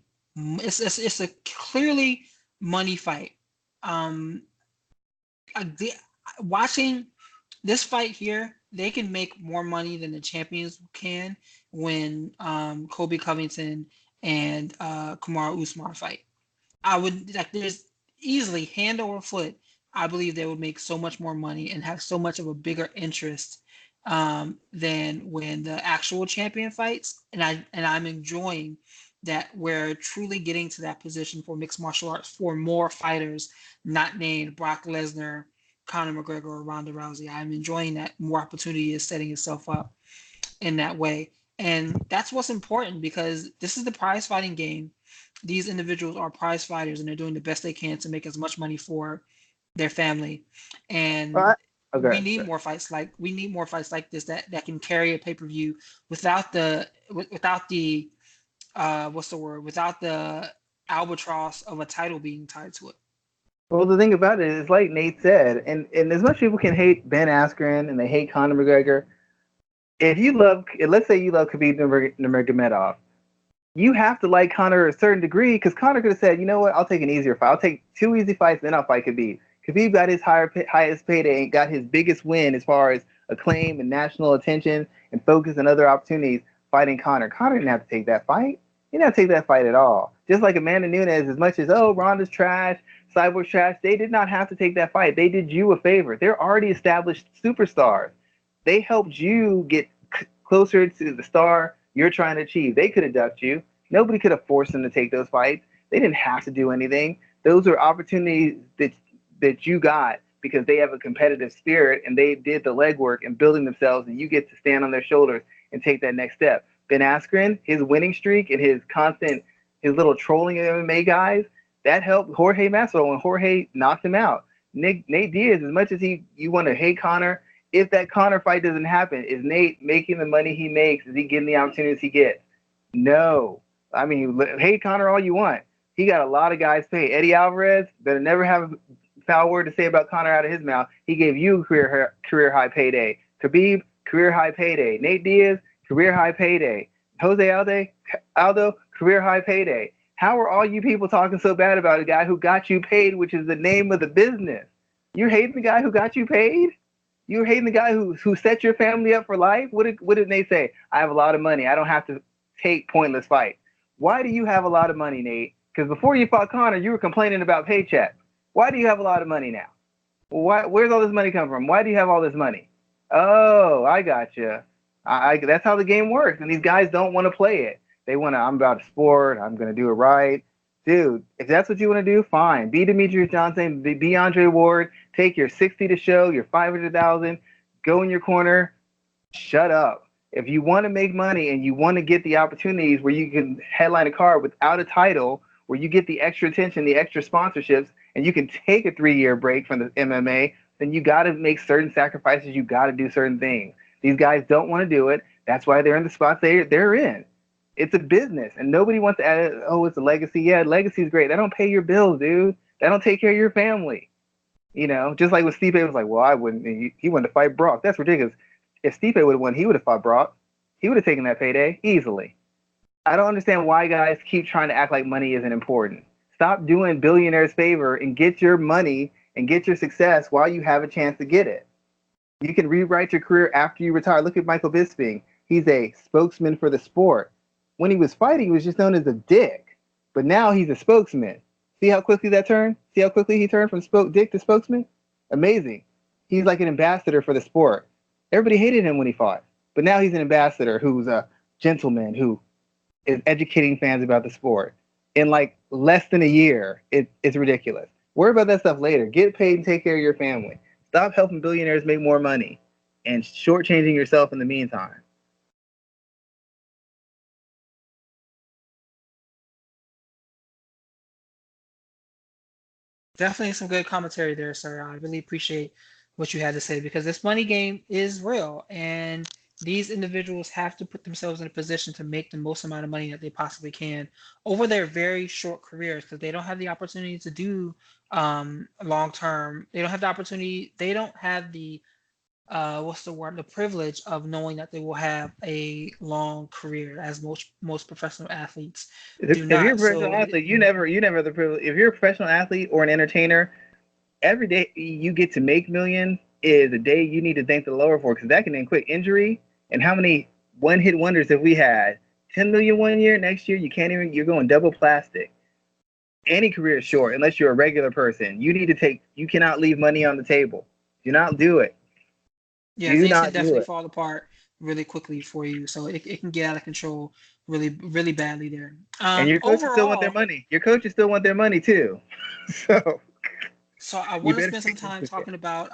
clearly money fight. Watching this fight here, they can make more money than the champions can when Colby Covington and Kamaru Usman fight. I would there's easily hand over foot. I believe they would make so much more money and have so much of a bigger interest than when the actual champion fights. And I'm enjoying that we're truly getting to that position for mixed martial arts for more fighters not named Brock Lesnar, Conor McGregor, or Ronda Rousey. I'm enjoying that more opportunity is setting itself up in that way. And that's what's important because this is the prize fighting game. These individuals are prize fighters and they're doing the best they can to make as much money for their family. And we need more fights like this that can carry a pay-per-view without the albatross of a title being tied to it. Well, the thing about it is, like Nate said, and as much people can hate Ben Askren and they hate Conor McGregor, let's say you love Khabib Nurmagomedov, You have to like Conor a certain degree because Conor could have said, you know what, I'll take an easier fight. I'll take 2 easy fights, then I'll fight Khabib. Khabib got his highest payday and got his biggest win as far as acclaim and national attention and focus and other opportunities fighting Conor. Conor didn't have to take that fight. He didn't have to take that fight at all. Just like Amanda Nunes, as much as, oh, Ronda's trash, Cyborg's trash, they did not have to take that fight. They did you a favor. They're already established superstars. They helped you get closer to the star you're trying to achieve. They could have ducked you. Nobody could have forced them to take those fights. They didn't have to do anything. Those are opportunities that you got because they have a competitive spirit and they did the legwork and building themselves, and you get to stand on their shoulders and take that next step. Ben Askren, his winning streak and his little trolling of MMA guys, that helped Jorge Masvidal when Jorge knocked him out. Nate Diaz, as much as you want to hate Conor, if that Conor fight doesn't happen, is Nate making the money he makes? Is he getting the opportunities he gets? No. I mean, hate Conor all you want. He got a lot of guys paid. Eddie Alvarez better never have a foul word to say about Conor out of his mouth. He gave you career high payday. Khabib, career high payday. Nate Diaz, career high payday. Jose Aldo, career high payday. How are all you people talking so bad about a guy who got you paid, which is the name of the business? You're hating the guy who got you paid? You're hating the guy who set your family up for life? What did Nate say? I have a lot of money. I don't have to take pointless fights. Why do you have a lot of money, Nate? Because before you fought Conor, you were complaining about paychecks. Why do you have a lot of money now? Where's all this money come from? Why do you have all this money? Oh, I gotcha. That's how the game works. And these guys don't want to play it. They want to, I'm about a sport. I'm going to do it right. Dude, if that's what you want to do, fine. Be Demetrius Johnson, be Andre Ward, take your 60 to show, your 500,000, go in your corner, shut up. If you want to make money and you want to get the opportunities where you can headline a card without a title, where you get the extra attention, the extra sponsorships, and you can take a 3-year break from the MMA, then you got to make certain sacrifices. You got to do certain things. These guys don't want to do it. That's why they're in the spots they're in. It's a business, and nobody wants to add, oh, it's a legacy. Yeah, legacy is great. That don't pay your bills, dude. That don't take care of your family. You know, just like when Stipe was like, well, I wouldn't. He wanted to fight Brock. That's ridiculous. If Stipe would have won, he would have fought Brock. He would have taken that payday easily. I don't understand why guys keep trying to act like money isn't important. Stop doing billionaires favor and get your money and get your success while you have a chance to get it. You can rewrite your career after you retire. Look at Michael Bisping. He's a spokesman for the sport. When he was fighting, he was just known as a dick. But now he's a spokesman. See how quickly that turned? See how quickly he turned from dick to spokesman? Amazing. He's like an ambassador for the sport. Everybody hated him when he fought. But now he's an ambassador who's a gentleman who is educating fans about the sport. In like less than a year, it's ridiculous. Worry about that stuff later. Get paid and take care of your family. Stop helping billionaires make more money and shortchanging yourself in the meantime. Definitely some good commentary there, sir. I really appreciate what you had to say because this money game is real, and these individuals have to put themselves in a position to make the most amount of money that they possibly can over their very short careers because they don't have the opportunity to do long term. They don't have the opportunity. They don't have the what's the word? The privilege of knowing that they will have a long career, as most professional athletes do If you're a not. professional So athlete, you never have the privilege. If you're a professional athlete or an entertainer, every day you get to make millions is a day you need to thank the Lord for because that can end quick. Injury and how many one hit wonders have we had? 10 million one year, next year you can't even. You're going double plastic. Any career is short unless you're a regular person. You need to take. You cannot leave money on the table. Do not do it. yeah, Do things can not do definitely it. fall apart really quickly for you. So it can get out of control really badly there. And your coaches still want their Overall, money. Your coaches still want their money too. So so I you want to better spend some take this time shit. talking about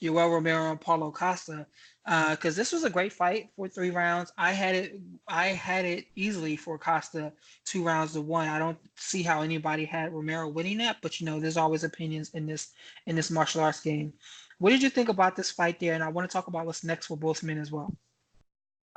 Yoel Romero and Paulo Costa because this was a great fight for 3 rounds. I had it easily for Costa 2 rounds to 1. I don't see how anybody had Romero winning that, but there's always opinions in this martial arts game. What did you think about this fight there? And I want to talk about what's next for both men as well.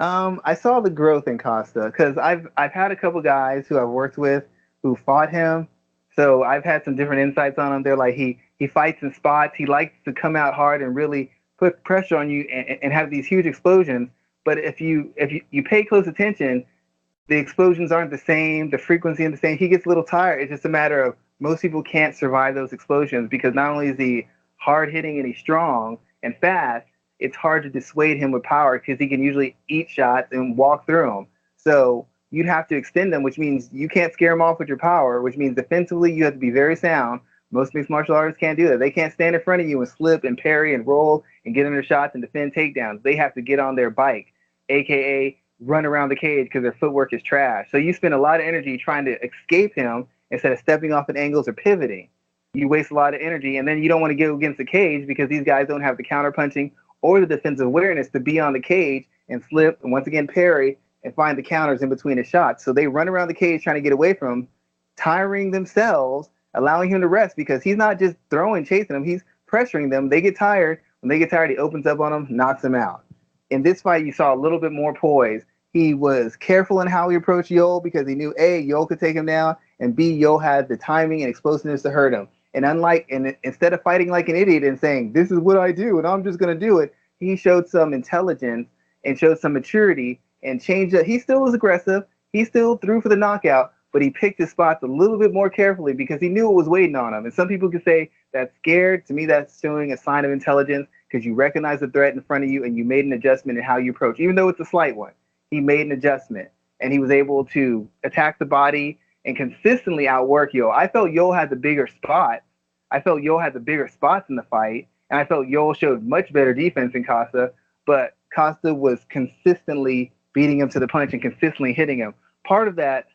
I saw the growth in Costa because I've had a couple guys who I've worked with who fought him, so I've had some different insights on him. They're like he fights in spots. He likes to come out hard and really put pressure on you and have these huge explosions. But if you pay close attention, the explosions aren't the same, the frequency isn't the same. He gets a little tired. It's just a matter of most people can't survive those explosions because not only is he hard hitting and he's strong and fast, it's hard to dissuade him with power because he can usually eat shots and walk through them. So you'd have to extend them, which means you can't scare him off with your power, which means defensively you have to be very sound. Most mixed martial artists can't do that. They can't stand in front of you and slip and parry and roll and get under shots and defend takedowns. They have to get on their bike, aka run around the cage because their footwork is trash. So you spend a lot of energy trying to escape him instead of stepping off at angles or pivoting. You waste a lot of energy, and then you don't want to go against the cage because these guys don't have the counter punching or the defensive awareness to be on the cage and slip and once again parry and find the counters in between the shots. So they run around the cage trying to get away from him, tiring themselves, allowing him to rest because he's not just throwing, chasing them, he's pressuring them. They get tired. When they get tired, he opens up on them, knocks them out. In this fight, you saw a little bit more poise. He was careful in how he approached Yoel because he knew A, Yoel could take him down, and B, Yoel had the timing and explosiveness to hurt him. And instead of fighting like an idiot and saying, "This is what I do and I'm just gonna do it," he showed some intelligence and showed some maturity and changed it. He still was aggressive. He still threw for the knockout, but he picked his spots a little bit more carefully because he knew it was waiting on him. And some people could say that's scared. To me, that's showing a sign of intelligence because you recognize the threat in front of you and you made an adjustment in how you approach, even though it's a slight one. He made an adjustment and he was able to attack the body and consistently outwork Yoel. I felt Yoel had the bigger spot. I felt Yoel had the bigger spots in the fight, and I felt Yoel showed much better defense than Costa, but Costa was consistently beating him to the punch and consistently hitting him. Part of that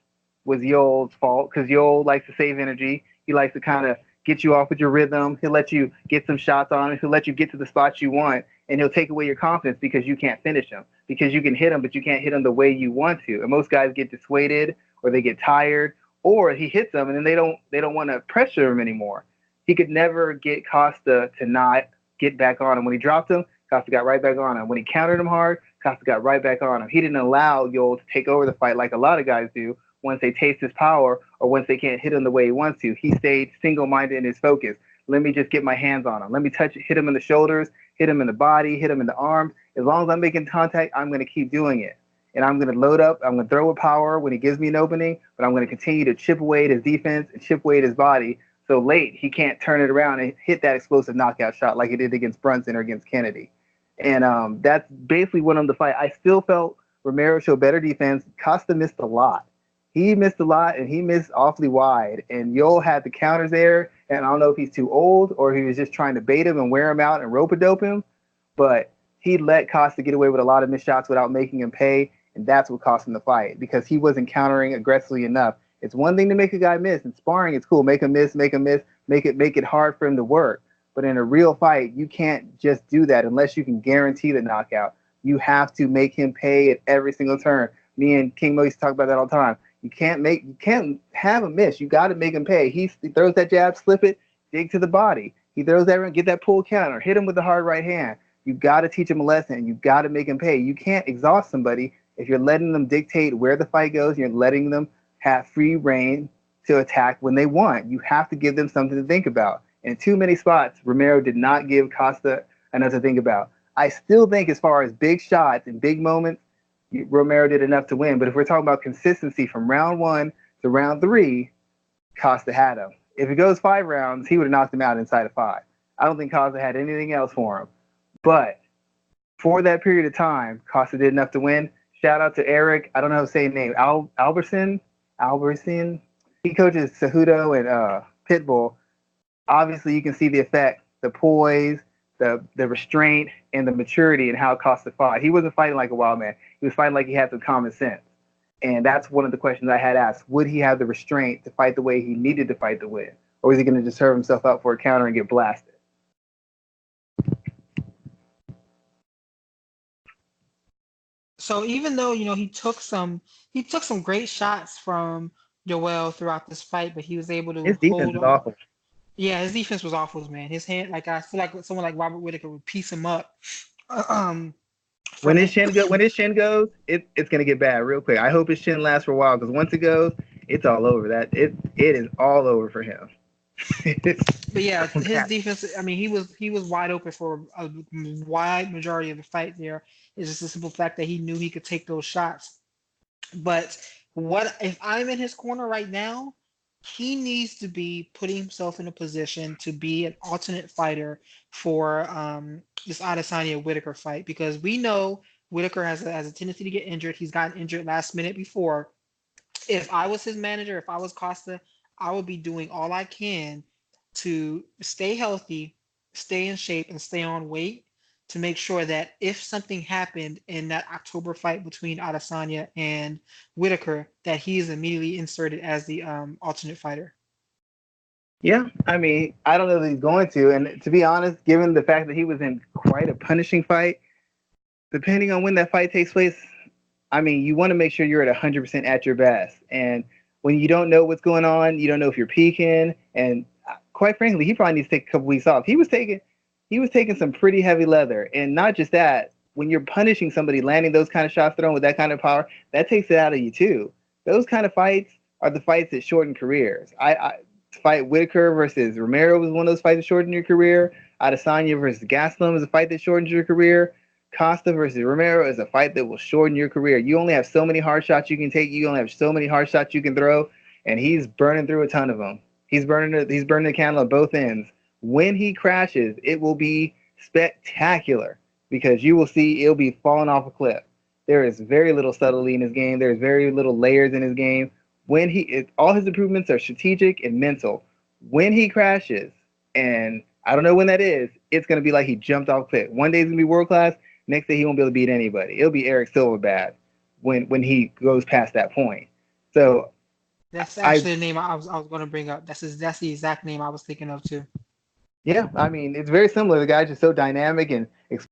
was Yoel's fault because Yoel likes to save energy. He likes to kind of get you off with your rhythm. He'll let you get some shots on him. He'll let you get to the spots you want, and he'll take away your confidence because you can't finish him. Because you can hit him, but you can't hit him the way you want to. And most guys get dissuaded, or they get tired, or he hits them, and then they don't want to pressure him anymore. He could never get Costa to not get back on him. When he dropped him, Costa got right back on him. When he countered him hard, Costa got right back on him. He didn't allow Yoel to take over the fight like a lot of guys do once they taste his power or once they can't hit him the way he wants to. He stayed single-minded in his focus. Let me just get my hands on him. Let me hit him in the shoulders, hit him in the body, hit him in the arms. As long as I'm making contact, I'm going to keep doing it. And I'm going to load up. I'm going to throw with power when he gives me an opening, but I'm going to continue to chip away at his defense and chip away at his body. So late, he can't turn it around and hit that explosive knockout shot like he did against Brunson or against Kennedy. And that's basically what on the fight. I still felt Romero showed better defense. Costa missed a lot. He missed a lot, and he missed awfully wide. And Yoel had the counters there, and I don't know if he's too old or he was just trying to bait him and wear him out and rope-a-dope him, but he let Costa get away with a lot of missed shots without making him pay, and that's what cost him the fight because he wasn't countering aggressively enough. It's one thing to make a guy miss. In sparring, it's cool. Make him miss, make it hard for him to work. But in a real fight, you can't just do that unless you can guarantee the knockout. You have to make him pay at every single turn. Me and King Mo used to talk about that all the time. You can't have a miss. You got to make him pay. He throws that jab, slip it, dig to the body. He throws that around, get that pull counter, hit him with the hard right hand. You got to teach him a lesson. You got to make him pay. You can't exhaust somebody if you're letting them dictate where the fight goes. You're letting them have free reign to attack when they want. You have to give them something to think about. In too many spots, Romero did not give Costa enough to think about. I still think as far as big shots and big moments, Romero did enough to win. But if we're talking about consistency from round 1 to round 3, Costa had him. If it goes 5 rounds, he would have knocked him out inside of 5. I don't think Costa had anything else for him. But for that period of time, Costa did enough to win. Shout out to Eric. I don't know how to say his name. Albertson. He coaches Cejudo and Pitbull. Obviously, you can see the effect, the poise, the restraint, and the maturity and how Costa fought. He wasn't fighting like a wild man. He was fighting like he had some common sense. And that's one of the questions I had asked. Would he have the restraint to fight the way he needed to fight to win? Or was he going to just serve himself up for a counter and get blasted? So even though he took some great shots from Joel throughout this fight, but he was able to His defense hold is on. awful. Yeah, his defense was awful, man. His hand, like I feel like someone like Robert Whitaker would piece him up. Um, When from his chin goes, it's gonna get bad real quick. I hope his chin lasts for a while because once it goes, it's all over. It is all over for him. But yeah, his defense. I mean, he was wide open for a wide majority of the fight. There is just the simple fact that he knew he could take those shots. But what if I'm in his corner right now? He needs to be putting himself in a position to be an alternate fighter for this Adesanya Whitaker fight because we know Whitaker has a tendency to get injured. He's gotten injured last minute before. If I was his manager, if I was Costa, I would be doing all I can to stay healthy, stay in shape, and stay on weight to make sure that if something happened in that October fight between Adesanya and Whitaker, that he is immediately inserted as the alternate fighter. Yeah, I mean, I don't know that he's going to. And to be honest, given the fact that he was in quite a punishing fight, depending on when that fight takes place, I mean, you want to make sure you're at 100% at your best. And when you don't know what's going on, you don't know if you're peaking. And quite frankly, he probably needs to take a couple weeks off. He was taking some pretty heavy leather. And not just that, when you're punishing somebody, landing those kind of shots thrown with that kind of power, that takes it out of you too. Those kind of fights are the fights that shorten careers. I fight Whitaker versus Romero was one of those fights that shortened your career. Adesanya versus Gastelum is a fight that shortened your career. Costa versus Romero is a fight that will shorten your career. You only have so many hard shots you can take. You only have so many hard shots you can throw, and he's burning through a ton of them. He's burning the candle at both ends. When he crashes, it will be spectacular because you will see it'll be falling off a cliff. There is very little subtlety in his game. There's very little layers in his game. All his improvements are strategic and mental. When he crashes, and I don't know when that is, it's gonna be like he jumped off a cliff. One day he's gonna be world class. Next day he won't be able to beat anybody. It'll be Eric Silva bad when he goes past that point. So That's I actually the name I was going to bring up. That's the exact name I was thinking of too. yeah, I mean it's very similar. The guy's just so dynamic and